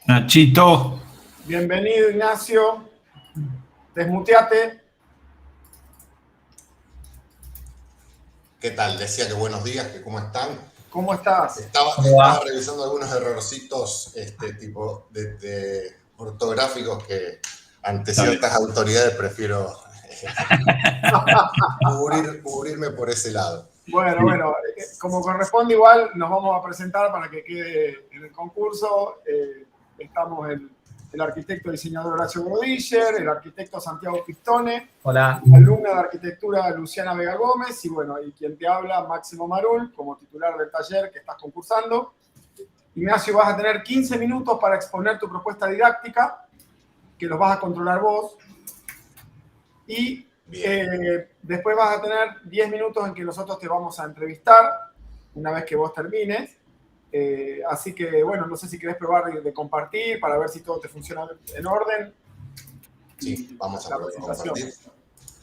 Nachito, Bienvenido, Ignacio. Desmuteate. ¿Qué tal? Decía que buenos días, que cómo están. ¿Cómo estás? Estaba revisando algunos errorcitos tipo de ortográficos que ante ciertas autoridades prefiero cubrirme por ese lado. Bueno, como corresponde igual, nos vamos a presentar para que quede en el concurso. Estamos el arquitecto diseñador Horacio Brodiller, el arquitecto Santiago Pistone, Hola. alumna de arquitectura Luciana Vega Gómez y bueno, y quien te habla, Máximo Marul, como titular del taller que estás concursando. Ignacio, vas a tener 15 minutos para exponer tu propuesta didáctica, que los vas a controlar vos. Y después vas a tener 10 minutos en que nosotros te vamos a entrevistar una vez que vos termines. Así que, bueno, no sé si querés probar de compartir para ver si todo te funciona en orden. Sí, vamos a probar compartir.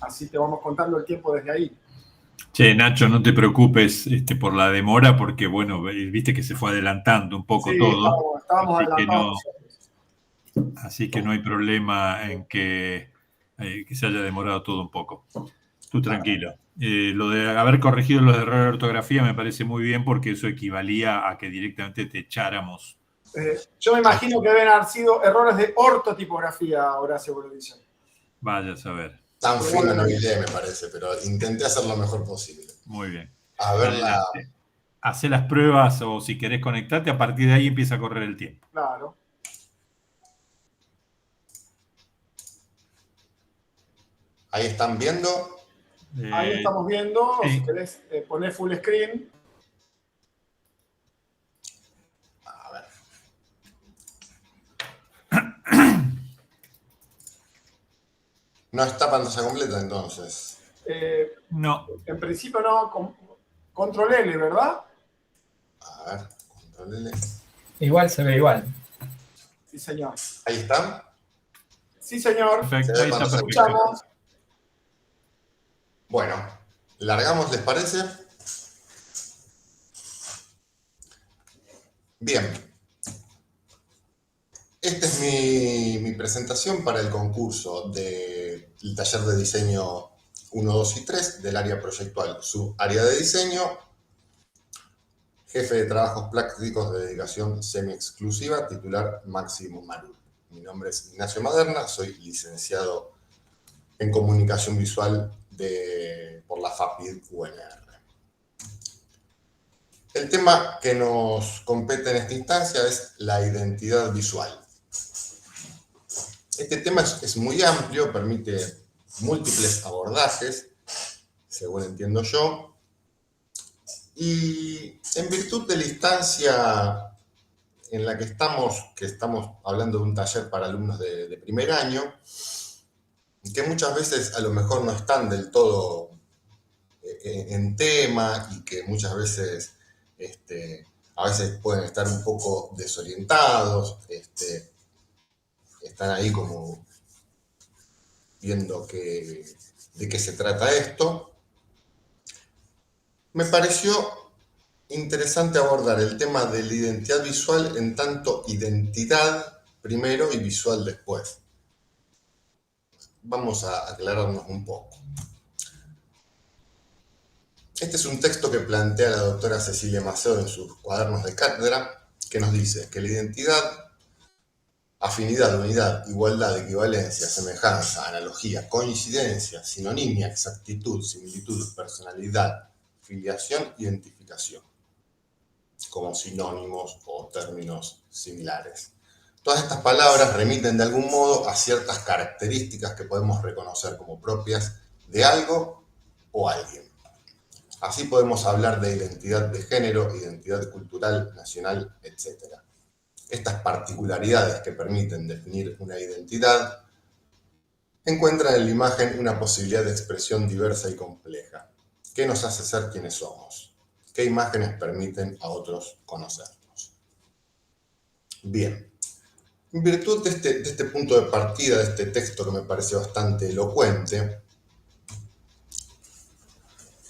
Así te vamos contando el tiempo desde ahí. Che, Nacho, no te preocupes por la demora porque, bueno, viste que se fue adelantando un poco todo. Estábamos adelantados. Así que no hay problema en que se haya demorado todo un poco. Tú tranquilo. Lo de haber corregido los errores de ortografía me parece muy bien porque eso equivalía a que directamente te echáramos. Yo me imagino que deben haber sido errores de ortotipografía, Horacio Brodiller. Vaya a saber. Tan fino no idea, me parece, pero intenté hacer lo mejor posible. Muy bien. A ver Hacé las pruebas o si querés conectarte, a partir de ahí empieza a correr el tiempo. Claro. Ahí están viendo. Ahí estamos viendo. Sí. Si querés poner full screen. A ver. No está pantalla completa entonces. No. En principio no. Control L, ¿verdad? A ver, control L. Igual se ve igual. Sí, señor. Ahí están. Sí, señor. Perfecto. Ahí está perfecto. Escuchamos. Bueno, largamos, ¿les parece? Bien. Esta es mi presentación para el concurso del taller de diseño 1, 2 y 3 del área proyectual, subárea de diseño, jefe de trabajos prácticos de dedicación semi-exclusiva, titular Máximo Marul. Mi nombre es Ignacio Maderna, soy licenciado en comunicación visual por la FAPID UNR. El tema que nos compete en esta instancia es la identidad visual. Este tema es muy amplio, permite múltiples abordajes, según entiendo yo, y en virtud de la instancia en la que estamos hablando de un taller para alumnos de primer año, que muchas veces a lo mejor no están del todo en tema y que muchas veces a veces pueden estar un poco desorientados, están ahí como viendo de qué se trata esto. Me pareció interesante abordar el tema de la identidad visual en tanto identidad primero y visual después. Vamos a aclararnos un poco. Este es un texto que plantea la doctora Cecilia Macedo en sus cuadernos de cátedra, que nos dice que la identidad, afinidad, unidad, igualdad, equivalencia, semejanza, analogía, coincidencia, sinonimia, exactitud, similitud, personalidad, filiación, identificación, como sinónimos o términos similares. Todas estas palabras remiten de algún modo a ciertas características que podemos reconocer como propias de algo o alguien. Así podemos hablar de identidad de género, identidad cultural, nacional, etc. Estas particularidades que permiten definir una identidad encuentran en la imagen una posibilidad de expresión diversa y compleja. ¿Qué nos hace ser quienes somos? ¿Qué imágenes permiten a otros conocernos? Bien, en virtud de este punto de partida, de este texto que me parece bastante elocuente,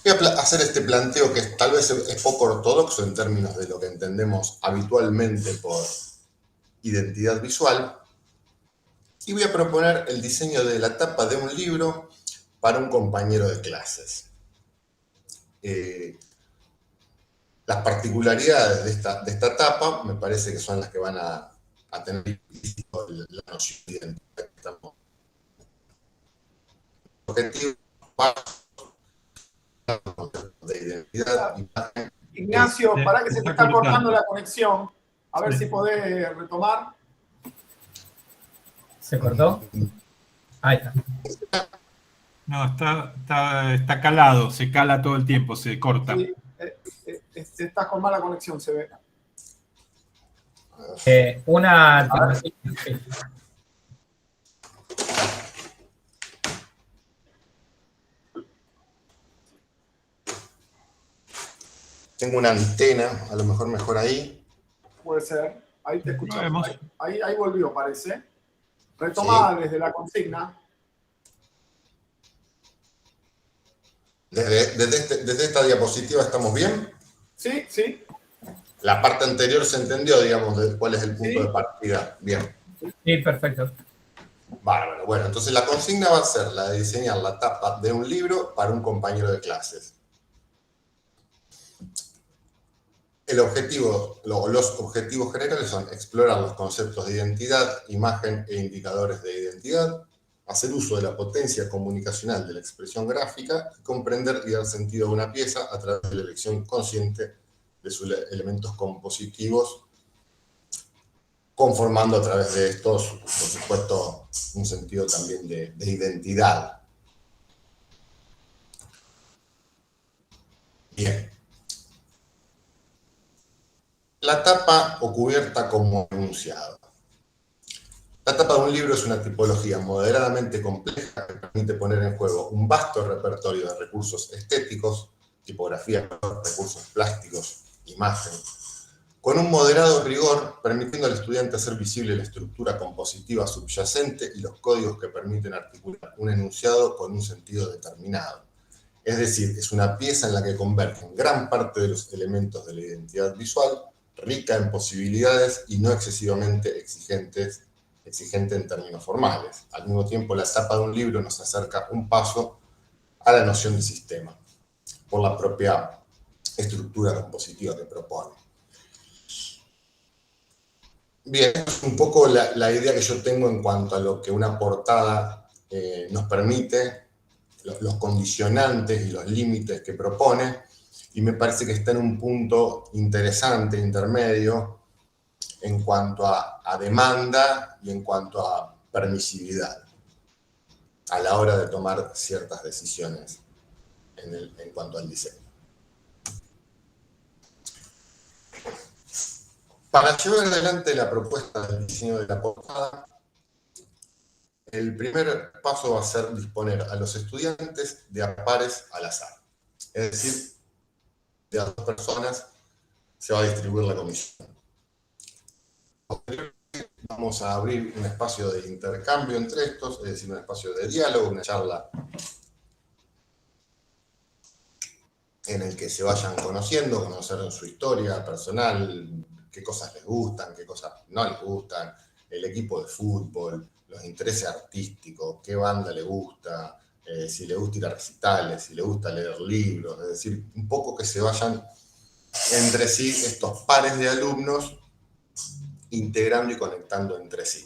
voy a hacer este planteo que tal vez es poco ortodoxo en términos de lo que entendemos habitualmente por identidad visual. Y voy a proponer el diseño de la tapa de un libro para un compañero de clases. Las particularidades de esta tapa me parece que son las que van a tener implícito la noción de identidad. Objetivo de identidad, imagen. Ignacio, para que se te está cortando la conexión. A ver Sí. si podés retomar. ¿Se cortó? Ahí está. No, está calado, se cala todo el tiempo, se corta. Sí, estás con mala conexión, se ve. Una alternativa. Sí. Tengo una antena, a lo mejor ahí. Puede ser. Ahí te escuchamos. Vemos. Ahí volvió, parece. Retoma Sí. desde la consigna. Desde esta diapositiva estamos bien. Sí, sí. La parte anterior se entendió, digamos, de cuál es el punto Sí. de partida. Bien. Sí, perfecto. Bárbaro. Bueno, entonces la consigna va a ser la de diseñar la tapa de un libro para un compañero de clases. El objetivo, los objetivos generales son explorar los conceptos de identidad, imagen e indicadores de identidad, hacer uso de la potencia comunicacional de la expresión gráfica y comprender y dar sentido a una pieza a través de la elección consciente de sus elementos compositivos, conformando a través de estos, por supuesto, un sentido también de identidad. Bien. La tapa o cubierta como enunciado. La tapa de un libro es una tipología moderadamente compleja que permite poner en juego un vasto repertorio de recursos estéticos, tipografía, recursos plásticos, imagen, con un moderado rigor, permitiendo al estudiante hacer visible la estructura compositiva subyacente y los códigos que permiten articular un enunciado con un sentido determinado. Es decir, es una pieza en la que convergen gran parte de los elementos de la identidad visual, rica en posibilidades y no excesivamente exigente en términos formales. Al mismo tiempo, la tapa de un libro nos acerca un paso a la noción de sistema, por la propia estructura compositiva que propone. Bien, es un poco la idea que yo tengo en cuanto a lo que una portada nos permite, los condicionantes y los límites que propone, y me parece que está en un punto interesante, intermedio, en cuanto a demanda y en cuanto a permisividad, a la hora de tomar ciertas decisiones en cuanto al diseño. Para llevar adelante la propuesta del diseño de la portada, el primer paso va a ser disponer a los estudiantes de a pares al azar. Es decir, de a 2 personas se va a distribuir la comisión. Vamos a abrir un espacio de intercambio entre estos, es decir, un espacio de diálogo, una charla en el que se vayan conociendo, conocer su historia personal, qué cosas les gustan, qué cosas no les gustan, el equipo de fútbol, los intereses artísticos, qué banda le gusta, si le gusta ir a recitales, si le gusta leer libros, es decir, un poco que se vayan entre sí estos pares de alumnos integrando y conectando entre sí.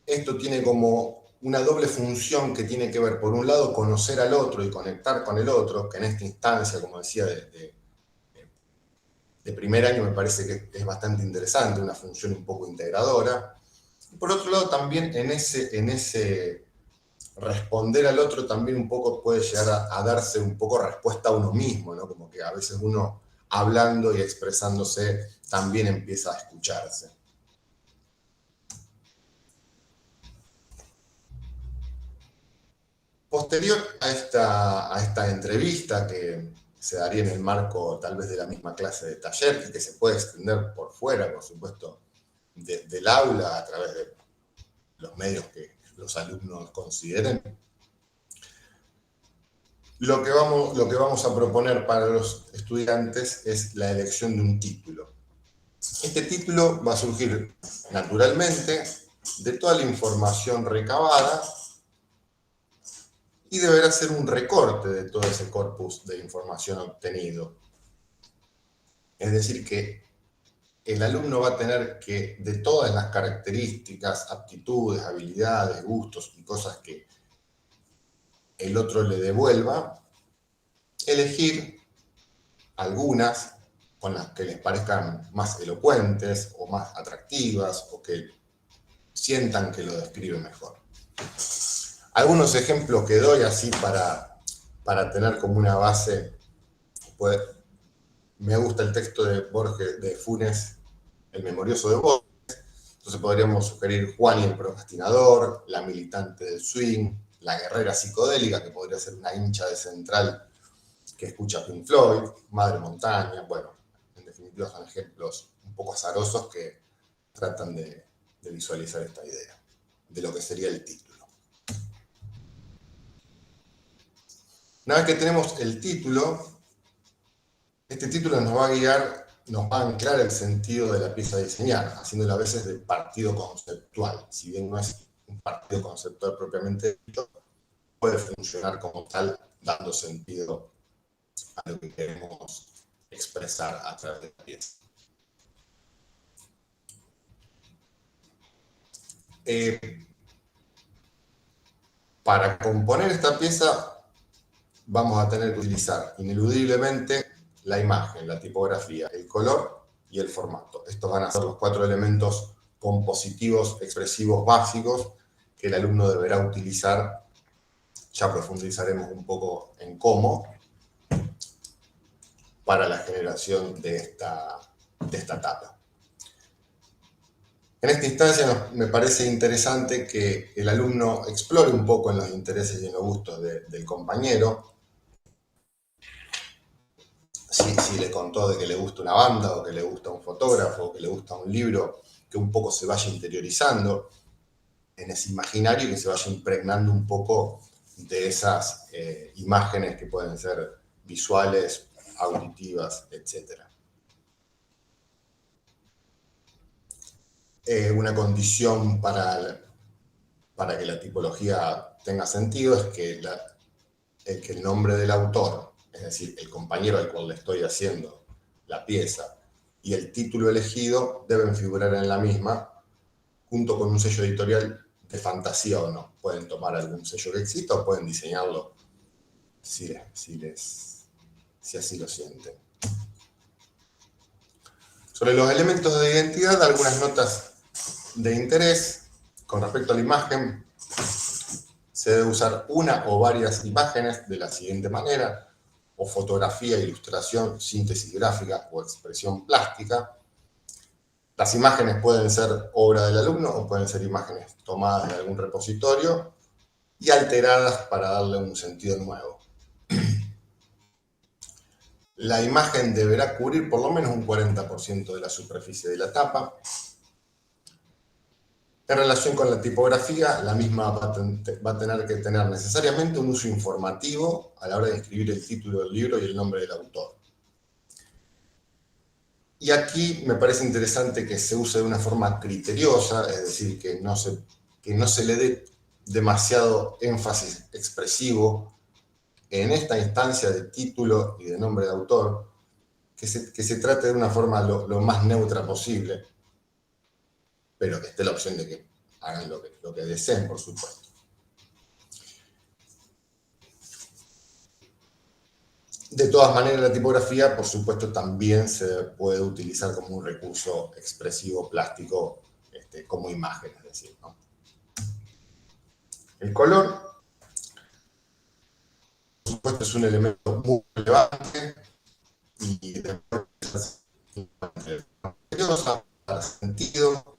Esto tiene como una doble función que tiene que ver, por un lado, conocer al otro y conectar con el otro, que en esta instancia, como decía, de primer año me parece que es bastante interesante, una función un poco integradora. Y por otro lado, también en ese responder al otro también un poco puede llegar a darse un poco respuesta a uno mismo, ¿no? Como que a veces uno, hablando y expresándose, también empieza a escucharse. Posterior a esta entrevista, que se daría en el marco tal vez de la misma clase de taller y que se puede extender por fuera, por supuesto, del aula a través de los medios que los alumnos consideren, lo que vamos a proponer para los estudiantes es la elección de un título. Este título va a surgir naturalmente de toda la información recabada y deberá ser un recorte de todo ese corpus de información obtenido. Es decir, que el alumno va a tener que, de todas las características, aptitudes, habilidades, gustos y cosas que el otro le devuelva, elegir algunas con las que les parezcan más elocuentes o más atractivas o que sientan que lo describe mejor. Algunos ejemplos que doy así para tener como una base, pues, me gusta el texto de Borges, de Funes, El memorioso de Borges. Entonces podríamos sugerir Juan y el procrastinador, La militante del swing, La guerrera psicodélica, que podría ser una hincha de Central que escucha Pink Floyd, Madre Montaña. Bueno, en definitiva son ejemplos un poco azarosos que tratan de visualizar esta idea de lo que sería el título. Una vez que tenemos el título, este título nos va a guiar, nos va a anclar el sentido de la pieza a diseñar, haciéndolo a veces de partido conceptual. Si bien no es un partido conceptual propiamente dicho, puede funcionar como tal, dando sentido a lo que queremos expresar a través de la pieza. Para componer esta pieza vamos a tener que utilizar ineludiblemente la imagen, la tipografía, el color y el formato. Estos van a ser los 4 elementos compositivos expresivos básicos que el alumno deberá utilizar. Ya profundizaremos un poco en cómo para la generación de esta etapa. En esta instancia me parece interesante que el alumno explore un poco en los intereses y en los gustos del compañero. Si le contó de que le gusta una banda o que le gusta un fotógrafo o que le gusta un libro, que un poco se vaya interiorizando en ese imaginario y que se vaya impregnando un poco de esas imágenes que pueden ser visuales, auditivas, etc. Una condición para que la tipología tenga sentido es que el nombre del autor, es decir, el compañero al cual le estoy haciendo la pieza, y el título elegido deben figurar en la misma, junto con un sello editorial de fantasía o no. Pueden tomar algún sello que exista o pueden diseñarlo si así lo sienten. Sobre los elementos de identidad, algunas notas de interés. Con respecto a la imagen, se debe usar una o varias imágenes de la siguiente manera: o fotografía, ilustración, síntesis gráfica o expresión plástica. Las imágenes pueden ser obra del alumno o pueden ser imágenes tomadas de algún repositorio y alteradas para darle un sentido nuevo. La imagen deberá cubrir por lo menos un 40% de la superficie de la tapa. En relación con la tipografía, la misma va a tener que tener necesariamente un uso informativo a la hora de escribir el título del libro y el nombre del autor. Y aquí me parece interesante que se use de una forma criteriosa, es decir, que no se le dé demasiado énfasis expresivo en esta instancia de título y de nombre de autor, que se trate de una forma lo más neutra posible, pero que esté la opción de que hagan lo que deseen, por supuesto. De todas maneras, la tipografía, por supuesto, también se puede utilizar como un recurso expresivo, plástico, como imagen, es decir, ¿no? El color, por supuesto, es un elemento muy relevante y para sentido,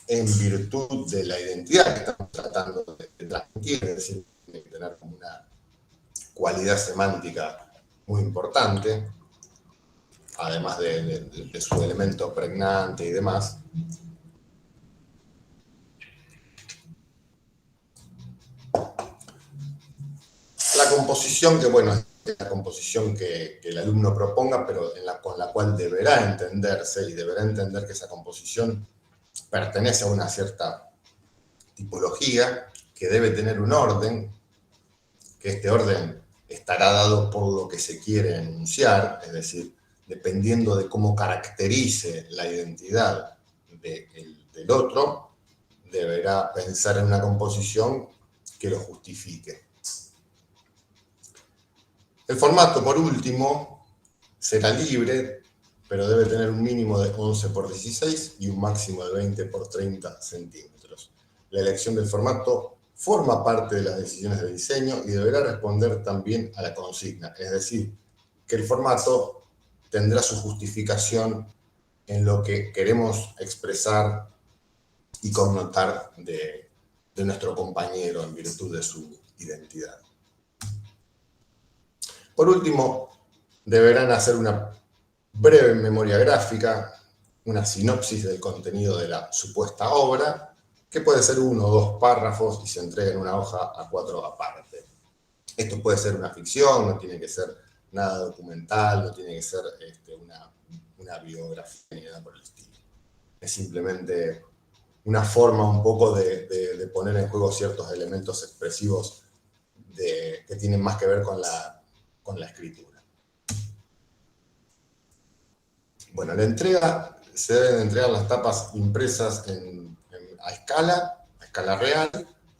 en virtud de la identidad que estamos tratando de transmitir, es decir, tiene que tener como una cualidad semántica muy importante, además de su elemento pregnante y demás. La composición, que bueno, es la composición que el alumno proponga, pero con la cual deberá entenderse y deberá entender que esa composición pertenece a una cierta tipología, que debe tener un orden, que este orden estará dado por lo que se quiere enunciar, es decir, dependiendo de cómo caracterice la identidad del otro, deberá pensar en una composición que lo justifique. El formato, por último, será libre, pero debe tener un mínimo de 11 por 16 y un máximo de 20 por 30 centímetros. La elección del formato forma parte de las decisiones de diseño y deberá responder también a la consigna, es decir, que el formato tendrá su justificación en lo que queremos expresar y connotar de nuestro compañero en virtud de su identidad. Por último, deberán hacer una breve memoria gráfica, una sinopsis del contenido de la supuesta obra, que puede ser 1 o 2 párrafos y se entrega en una hoja A4 aparte. Esto puede ser una ficción, no tiene que ser nada documental, no tiene que ser una biografía ni nada por el estilo. Es simplemente una forma un poco de poner en juego ciertos elementos expresivos que tienen más que ver con la escritura. Bueno, se deben entregar las tapas impresas a escala real,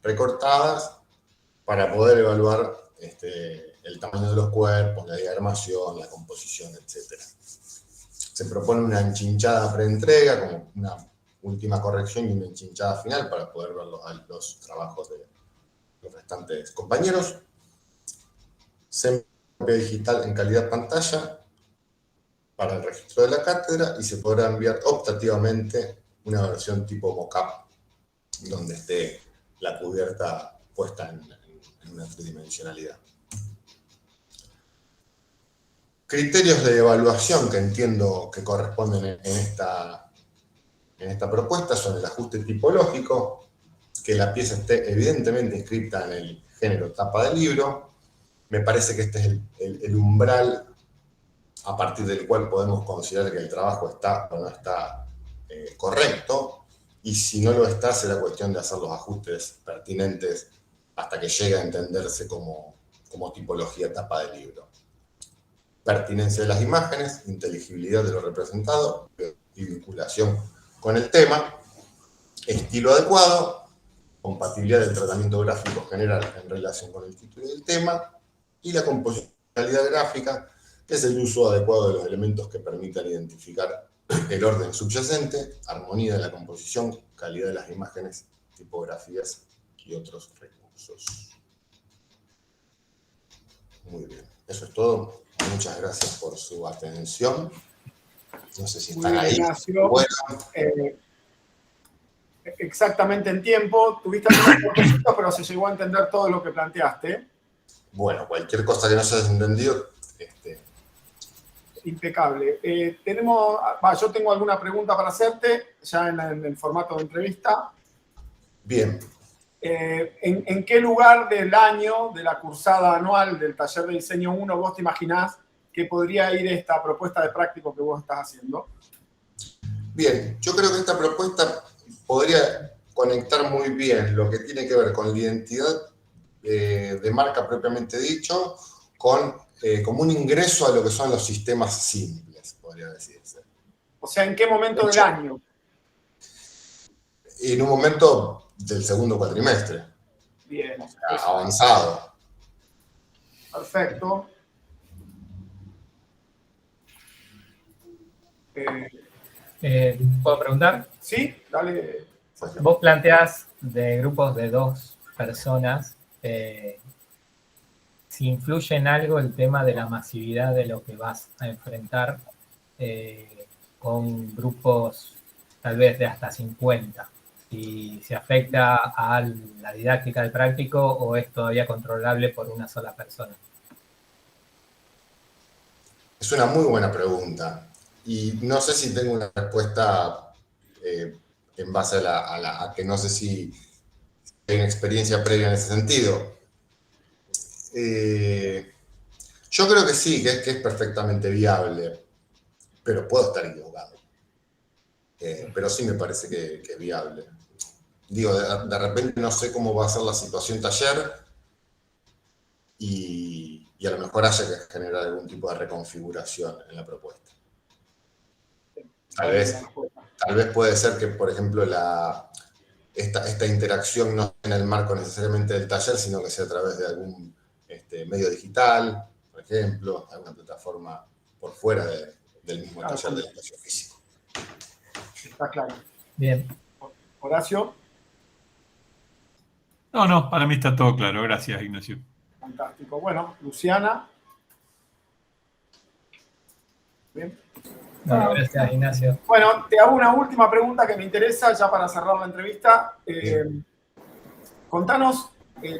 recortadas, para poder evaluar el tamaño de los cuerpos, la diagramación, la composición, etc. Se propone una enchinchada preentrega, como una última corrección y una enchinchada final para poder ver los trabajos de los restantes compañeros. Se envía copia digital en calidad pantalla para el registro de la cátedra y se podrá enviar optativamente una versión tipo mockup donde esté la cubierta puesta en una tridimensionalidad. Criterios de evaluación que entiendo que corresponden en esta propuesta son el ajuste tipológico, que la pieza esté evidentemente inscrita en el género tapa de libro. Me parece que este es el umbral a partir del cual podemos considerar que el trabajo está o no está correcto, y si no lo está, será cuestión de hacer los ajustes pertinentes hasta que llegue a entenderse como tipología tapa de libro. Pertinencia de las imágenes, inteligibilidad de lo representado y vinculación con el tema, estilo adecuado, compatibilidad del tratamiento gráfico general en relación con el título del tema, y la composicionalidad gráfica, que es el uso adecuado de los elementos que permitan identificar el orden subyacente, armonía de la composición, calidad de las imágenes, tipografías y otros recursos. Muy bien, eso es todo. Muchas gracias por su atención. No sé si están ahí. Ignacio, bueno. Exactamente en tiempo. Tuviste algunos cortecitos, pero se llegó a entender todo lo que planteaste. Bueno, cualquier cosa que no se haya entendido. Impecable. Yo tengo alguna pregunta para hacerte, ya en el formato de entrevista. Bien. ¿En qué lugar del año, de la cursada anual del taller de diseño 1, vos te imaginás que podría ir esta propuesta de práctico que vos estás haciendo? Bien, yo creo que esta propuesta podría conectar muy bien lo que tiene que ver con la identidad de marca propiamente dicho, como un ingreso a lo que son los sistemas simples, podría decirse. O sea, ¿en qué momento del año? En un momento del segundo cuatrimestre. Bien. O sea, avanzado. Perfecto. ¿Puedo preguntar? Sí, dale. Vos planteás de grupos de 2 personas, si influye en algo el tema de la masividad de lo que vas a enfrentar con grupos tal vez de hasta 50. Si se afecta a la didáctica del práctico o es todavía controlable por una sola persona. Es una muy buena pregunta. Y no sé si tengo una respuesta en base a que no sé si hay una experiencia previa en ese sentido. Yo creo que sí, que es perfectamente viable, pero puedo estar equivocado. Pero sí me parece que es viable. Digo, de repente no sé cómo va a ser la situación taller y a lo mejor haya que generar algún tipo de reconfiguración en la propuesta. Tal vez puede ser que, por ejemplo, esta interacción no sea en el marco necesariamente del taller, sino que sea a través de algún medio digital, por ejemplo, alguna plataforma por fuera del mismo taller del espacio físico. Está claro. Bien. Horacio. No, para mí está todo claro. Gracias, Ignacio. Fantástico. Bueno, Luciana. Bien. Bueno, gracias, Ignacio. Bueno, te hago una última pregunta que me interesa ya para cerrar la entrevista. Contanos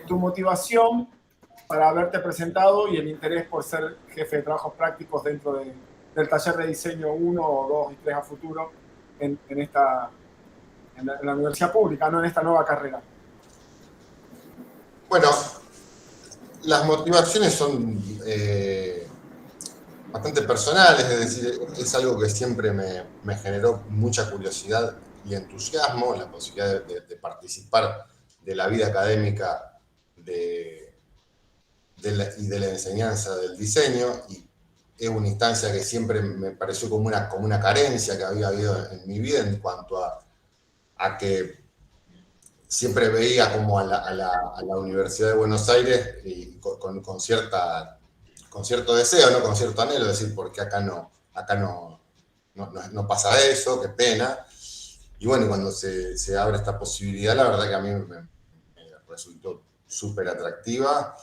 tu motivación para haberte presentado y el interés por ser jefe de trabajos prácticos dentro del taller de diseño 1 o 2 y 3 a futuro en la universidad pública, no en esta nueva carrera. Bueno, las motivaciones son bastante personales, es decir, es algo que siempre me generó mucha curiosidad y entusiasmo, la posibilidad de participar de la vida académica y de la enseñanza del diseño, y es una instancia que siempre me pareció como una carencia que había habido en mi vida en cuanto a que siempre veía como a la Universidad de Buenos Aires y con cierto deseo, ¿no? Con cierto anhelo, de decir, ¿por qué acá no pasa eso? Qué pena. Y bueno, cuando se abre esta posibilidad, la verdad que a mí me resultó súper atractiva.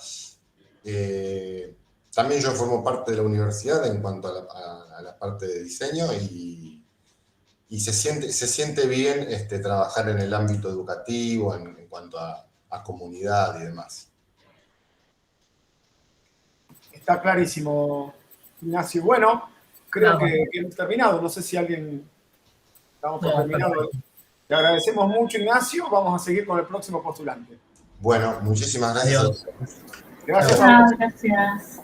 También yo formo parte de la universidad en cuanto a la parte de diseño y se siente bien trabajar en el ámbito educativo, en cuanto a comunidad y demás. Está clarísimo, Ignacio. Bueno, creo que hemos terminado. No sé si alguien... Estamos por terminado. Te agradecemos mucho, Ignacio. Vamos a seguir con el próximo postulante. Bueno, muchísimas gracias. Adiós. Gracias a vos. Gracias.